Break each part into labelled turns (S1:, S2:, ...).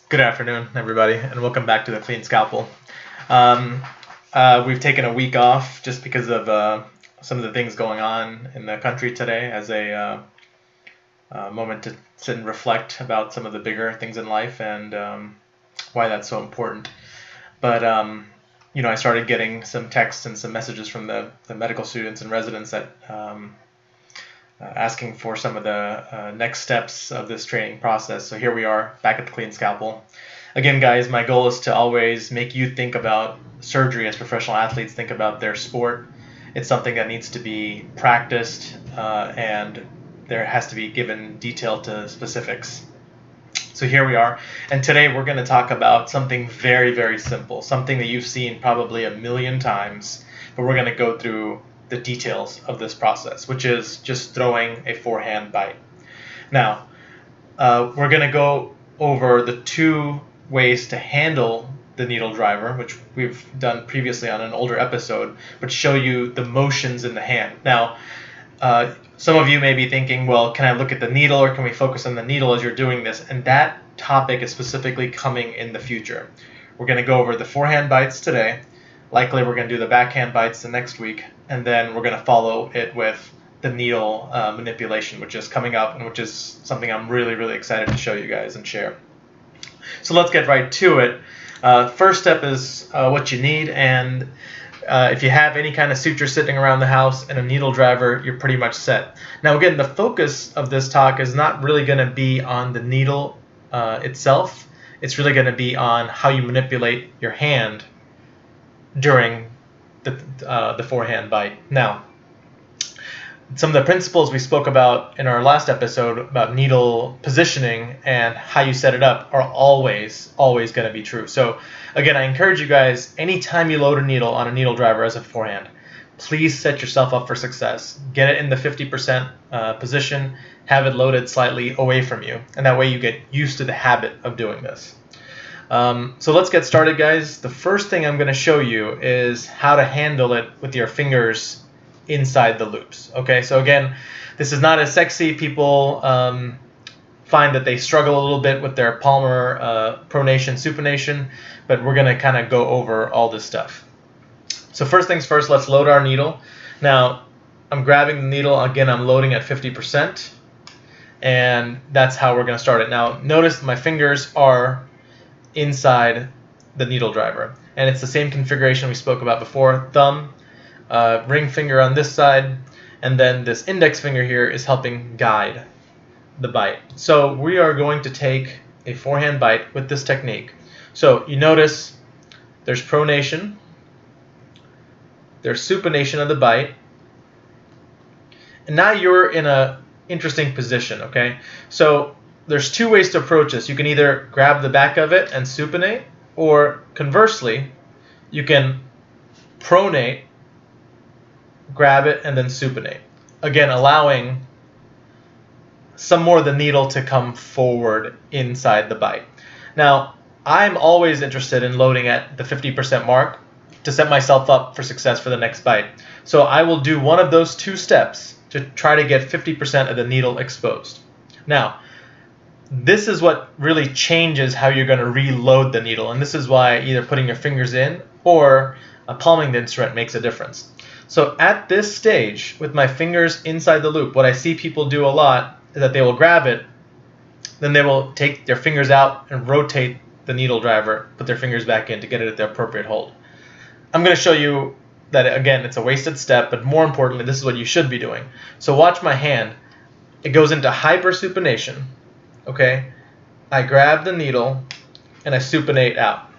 S1: Good afternoon, everybody, and welcome back to the Clean Scalpel. Um, we've taken a week off just because of some of the things going on in the country today as a moment to sit and reflect about some of the bigger things in life and why that's so important. But, I started getting some texts and some messages from the medical students and residents that asking for some of the next steps of this training process. So here we are back at the Clean Scalpel. Again, guys, my goal is to always make you think about surgery as professional athletes think about their sport. It's something that needs to be practiced and there has to be given detail to specifics. So here we are, and today we're going to talk about something very, very simple, something that you've seen probably a million times, but we're going to go through the details of this process, which is just throwing a forehand bite. Now, we're going to go over the two ways to handle the needle driver, which we've done previously on an older episode, but show you the motions in the hand. Now, some of you may be thinking, well, can I look at the needle or can we focus on the needle as you're doing this? And that topic is specifically coming in the future. We're going to go over the forehand bites today. Likely we're going to do the backhand bites the next week, and then we're going to follow it with the needle manipulation, which is coming up and which is something I'm really, really excited to show you guys and share. So let's get right to it. First step is what you need, and if you have any kind of suture sitting around the house and a needle driver, you're pretty much set. Now again, the focus of this talk is not really going to be on the needle itself. It's really going to be on how you manipulate your hand during the forehand bite. Now, some of the principles we spoke about in our last episode about needle positioning and how you set it up are always going to be true. So again, I encourage you guys, anytime you load a needle on a needle driver as a forehand, please set yourself up for success. Get it in the 50% position, have it loaded slightly away from you, and that way you get used to the habit of doing this. So let's get started, guys. The first thing I'm going to show you is how to handle it with your fingers inside the loops. Okay, so again, this is not as sexy. People find that they struggle a little bit with their palmar pronation, supination, but we're going to kind of go over all this stuff. So first things first, let's load our needle. Now, I'm grabbing the needle. Again, I'm loading at 50%, and that's how we're going to start it. Now, notice my fingers are inside the needle driver, and it's the same configuration we spoke about before. Thumb, ring finger on this side, and then this index finger here is helping guide the bite. So we are going to take a forehand bite with this technique. So you notice there's pronation, there's supination of the bite, and now you're in a interesting position. Okay, so there's two ways to approach this. You can either grab the back of it and supinate, or conversely, you can pronate, grab it, and then supinate. Again, allowing some more of the needle to come forward inside the bite. Now, I'm always interested in loading at the 50% mark to set myself up for success for the next bite. So I will do one of those two steps to try to get 50% of the needle exposed. Now, this is what really changes how you're going to reload the needle, and this is why either putting your fingers in or palming the instrument makes a difference. So at this stage, with my fingers inside the loop, what I see people do a lot is that they will grab it, then they will take their fingers out and rotate the needle driver, put their fingers back in to get it at the appropriate hold. I'm going to show you that, again, it's a wasted step, but more importantly, this is what you should be doing. So watch my hand. It goes into hypersupination. Okay, I grab the needle and I supinate out.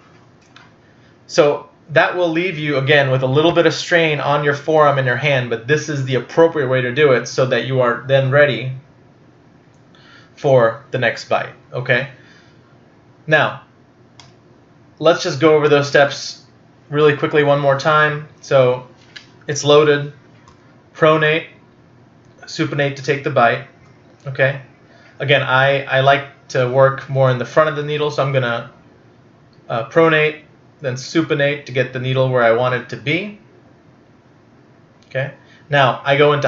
S1: So that will leave you, again, with a little bit of strain on your forearm and your hand, but this is the appropriate way to do it so that you are then ready for the next bite. Okay, now let's just go over those steps really quickly one more time. So it's loaded, pronate, supinate to take the bite. Okay. Again, I like to work more in the front of the needle, so I'm going to pronate, then supinate to get the needle where I want it to be. Okay. Now, I go into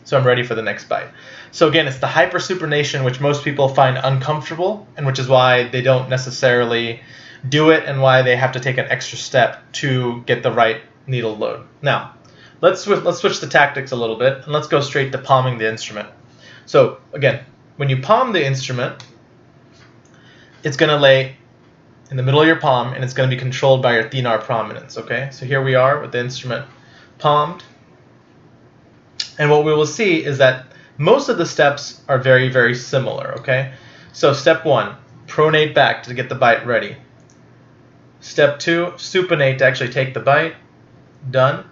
S1: So I'm ready for the next bite. So again, it's the hypersupination, which most people find uncomfortable, and which is why they don't necessarily do it and why they have to take an extra step to get the right needle load. Now, let's switch the tactics a little bit, and let's go straight to palming the instrument. So again, when you palm the instrument, it's going to lay in the middle of your palm, and it's going to be controlled by your thenar prominence, okay? So here we are with the instrument palmed. And what we will see is that most of the steps are very, very similar, okay? So step 1, pronate back to get the bite ready. Step 2, supinate to actually take the bite. Done.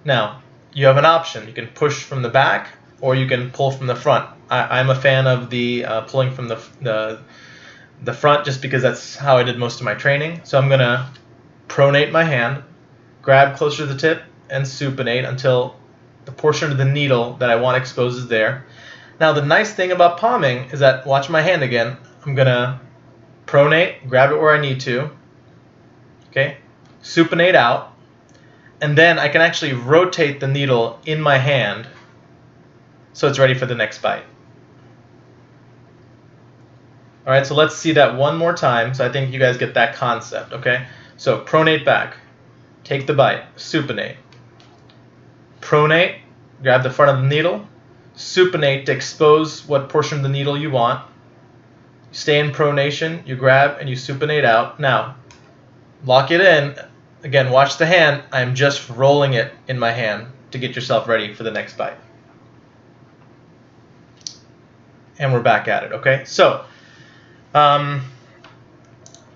S1: Now, you have an option. You can push from the back or you can pull from the front. I'm a fan of the pulling from the front just because that's how I did most of my training. So I'm going to pronate my hand, grab closer to the tip, and supinate until the portion of the needle that I want exposed is there. Now the nice thing about palming is that, watch my hand again, I'm going to pronate, grab it where I need to, okay, supinate out, and then I can actually rotate the needle in my hand so it's ready for the next bite. All right, so let's see that one more time. So I think you guys get that concept, okay? So pronate back, take the bite, supinate. Pronate, grab the front of the needle. Supinate to expose what portion of the needle you want. Stay in pronation, you grab and you supinate out. Now, lock it in. Again, watch the hand. I'm just rolling it in my hand to get yourself ready for the next bite. And we're back at it, okay? So,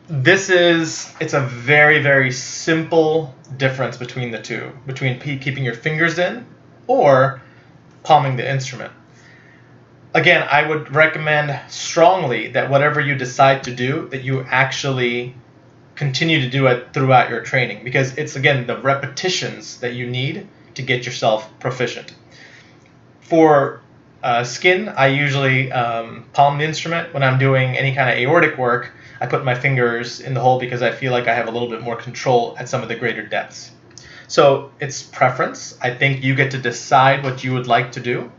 S1: it's a very, very simple difference between the two, between keeping your fingers in or palming the instrument. Again, I would recommend strongly that whatever you decide to do, that you actually continue to do it throughout your training, because it's, again, the repetitions that you need to get yourself proficient. For skin, I usually palm the instrument. When I'm doing any kind of aortic work, I put my fingers in the hole because I feel like I have a little bit more control at some of the greater depths. So it's preference. I think you get to decide what you would like to do.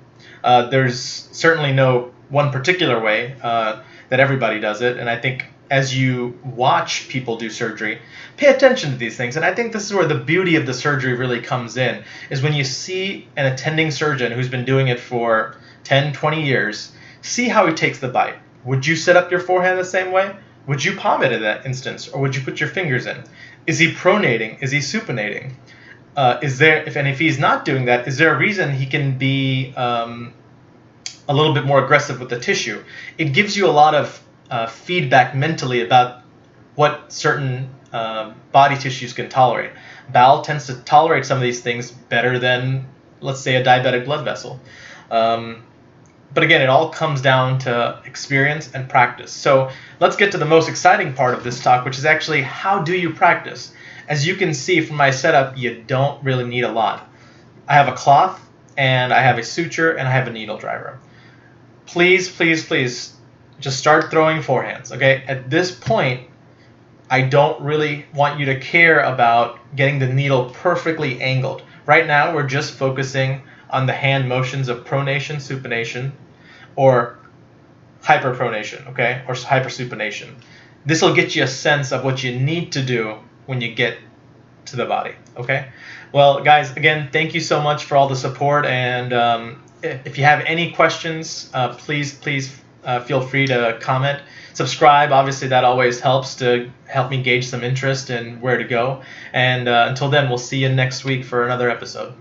S1: There's certainly no one particular way that everybody does it, and I think as you watch people do surgery, pay attention to these things. And I think this is where the beauty of the surgery really comes in, is when you see an attending surgeon who's been doing it for 10, 20 years, see how he takes the bite. Would you set up your forehand the same way? Would you palm it in that instance, or would you put your fingers in? Is he pronating? Is he supinating? If he's not doing that, is there a reason he can be a little bit more aggressive with the tissue? It gives you a lot of feedback mentally about what certain body tissues can tolerate. Bowel tends to tolerate some of these things better than, let's say, a diabetic blood vessel. But again, it all comes down to experience and practice. So let's get to the most exciting part of this talk, which is actually, how do you practice? As you can see from my setup, you don't really need a lot. I have a cloth, and I have a suture, and I have a needle driver. Please, please, please, just start throwing forehands, okay? At this point, I don't really want you to care about getting the needle perfectly angled. Right now, we're just focusing on the hand motions of pronation, supination, or hyperpronation, okay, or hypersupination. This will get you a sense of what you need to do when you get to the body, okay? Well, guys, again, thank you so much for all the support, and if you have any questions, please feel free to comment. Subscribe, obviously that always helps to help me gauge some interest in where to go. And until then, we'll see you next week for another episode.